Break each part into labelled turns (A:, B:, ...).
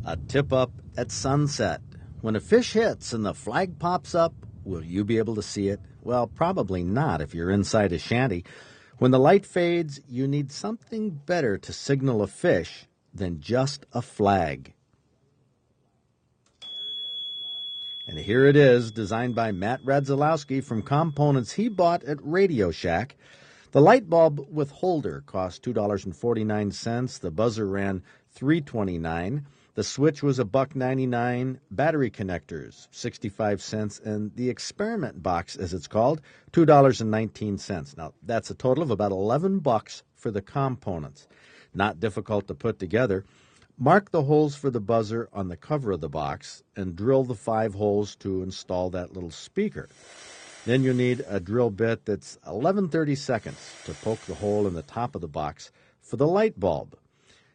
A: A tip-up at sunset. When a fish hits and the flag pops up, will you be able to see it? Well, probably not if you're inside a shanty. When the light fades, you need something better to signal a fish than just a flag. And here it is, designed by Matt Radzilowski from components he bought at Radio Shack. The light bulb with holder cost $2.49. The buzzer ran $3.29. The switch was $1.99. Battery connectors, 65 cents. And the experiment box, as it's called, $2.19. Now, that's a total of about $11 for the components. Not difficult to put together. Mark the holes for the buzzer on the cover of the box and drill the 5 holes to install that little speaker. Then you need a drill bit that's 11/32 to poke the hole in the top of the box for the light bulb.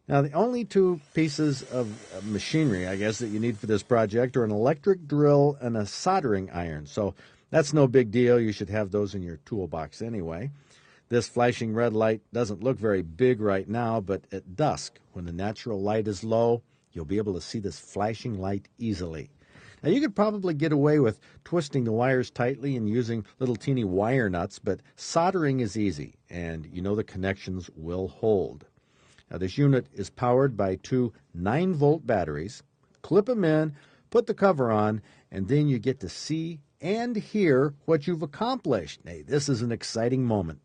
A: Now, the only 2 pieces of machinery, I guess, that you need for this project are an electric drill and a soldering iron. So that's no big deal. You should have those in your toolbox anyway. This flashing red light doesn't look very big right now, but at dusk, when the natural light is low, you'll be able to see this flashing light easily. Now, you could probably get away with twisting the wires tightly and using little teeny wire nuts, but soldering is easy, and you know the connections will hold. Now, this unit is powered by 2 9-volt batteries. Clip them in, put the cover on, and then you get to see and hear what you've accomplished. Hey, this is an exciting moment.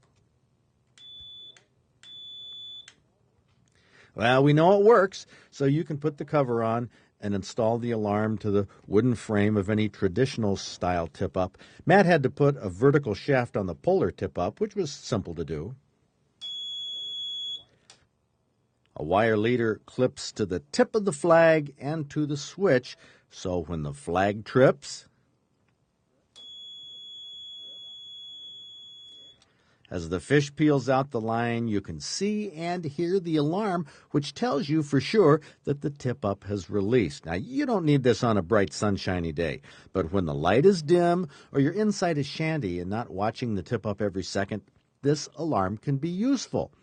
A: Well, we know it works, so you can put the cover on and install the alarm to the wooden frame of any traditional style tip-up. Matt had to put a vertical shaft on the polar tip-up, which was simple to do. A wire leader clips to the tip of the flag and to the switch, so when the flag trips, as the fish peels out the line, you can see and hear the alarm, which tells you for sure that the tip-up has released. Now, you don't need this on a bright, sunshiny day, but when the light is dim or you're inside a shanty and not watching the tip-up every second, this alarm can be useful.